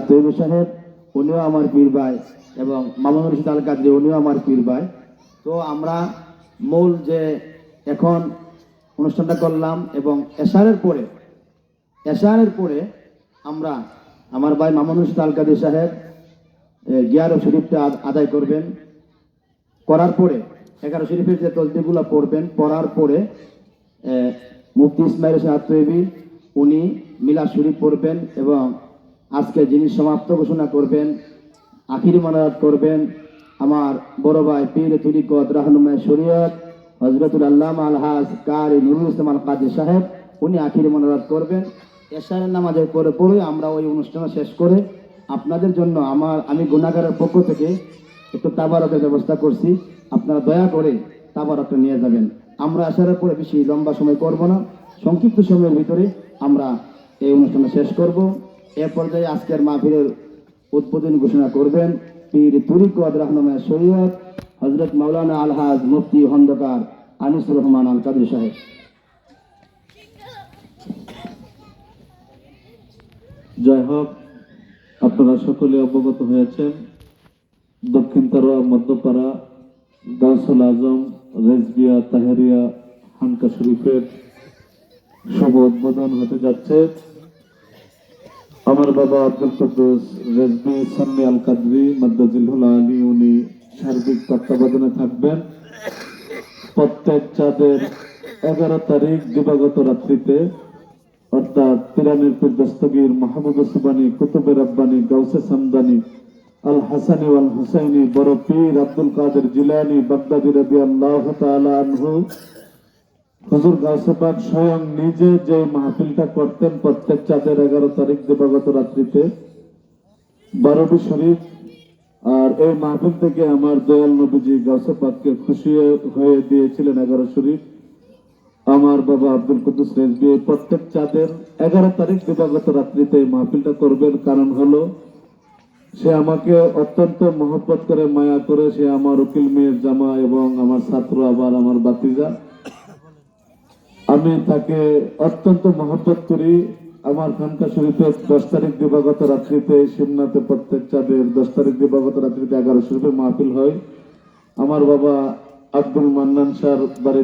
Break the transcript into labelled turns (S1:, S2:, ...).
S1: তৈরি সাহেব, উনিও আমার পীর ভাই, এবং মামুনুর রশিদ আল কাদরি, উনিও আমার পীর ভাই। তো আমরা মূল যে এখন অনুষ্ঠানটা করলাম, এবং এশারের পরে আমরা আমার ভাই মামুনুর রশিদ আল কাদরি সাহেব গিয়ারব শরীফটা আদায় করবেন। করার পরে 11 শরীফের যে তসবিহগুলো পড়বেন, পড়ার পরে মুফতি ইসমাইল হোসেন আত্মীবী উনি মিলাদ শরীফ পড়বেন, এবং আজকে যিনি সমাপ্ত ঘোষণা করবেন, আখিরি মোনাজাত করবেন, আমার বড় ভাই পীর তরিকত রাহনুমায়ে শরীয়ত হযরতুল আল্লামা আলহাজ কারি নুরুল ইসলাম আল কাদরি সাহেব, উনি আখিরি মোনাজাত করবেন। এশারের নামাজের পরে আমরা ওই অনুষ্ঠান শেষ করে আপনাদের জন্য আমি গুনাহগারের পক্ষ থেকে একটু তাবারকের ব্যবস্থা করছি। আপনারা দয়া করে তাবারকটা নিয়ে যাবেন। আমরা এশারের পরে বেশি লম্বা সময় করব না, সংক্ষিপ্ত সময়ের ভিতরে আমরা এই অনুষ্ঠানটা শেষ করব। এ পর্যায়ে আজকের মাহফিলের উদ্বোধনী ঘোষণা করবেন পীর তরিকত রাহনুমায়ে শরীয়ত হযরত মাওলানা আলহাজ মুফতি খন্দকার আনিসুর রহমান আল কাদরি সাহেব।
S2: জয় হোক। আপনারা সকলে অবগত হয়েছেন, দক্ষিণ তারোয়া মধ্যপাড়া গাউসুল আজম রেজবিয়া তাহেরিয়া হানকা শরীফের শুভ উদ্বোধন হতে যাচ্ছে। আমার বাবা আব্দুল কুদ্দুস রেজবি সান্নি আল কাদরি মাদ্দাজিলহুল আলী উনি সার্বিক তত্ত্বাবধানে থাকবেন। প্রত্যেক চাঁদের 11 তারিখ দিবাগত রাত্রিতে, অর্থাৎ পিরানের পীর দস্তগীর মাহমুদ সুবানি কুতুবে রব্বানি গাউসে সামদানি আল হাসানি ওয়াল হুসাইনি বড় পীর আব্দুল কাদের জিলানী বাগদাদি রাদিয়াল্লাহু তাআলা আনহু হুজুর গাউসে পাক স্বয়ং নিজে যে মাহফিলটা করতেন প্রত্যেক চাঁদের 11 তারিখ দিবাগত রাত্রিতে 12টি শরীফ। আর এই মাহফিল থেকে আমার দয়াল নবীজি গাউসে পাককে খুশি হয়ে দিয়েছিলেন 11 শরীফ। আমার বাবা আব্দুল কুদ্দুস রেজবি প্রত্যেক চাঁদের 11 তারিখ দিবাগত রাত্রিতে এই মাহফিলটা করবেন। কারণ হলো সে আমাকে অত্যন্ত মহব্বত করে, মায়া করে, সে আমার উকিল মেয়ের জামা এবং আমার ছাত্র, আবার আমার বাতিজা। আমি তাকে অত্যন্ত মহব্বত করি। আমার খানকা শরীফে 10 তারিখ দিবাগত রাত্রিতে, শিবনাথে প্রত্যেক চাঁদের 10 তারিখ দিবাগত রাত্রিতে 11 শরীফে মাহফিল হয়। আমার বাবা আব্দুল মান্নান শাহর বাড়ি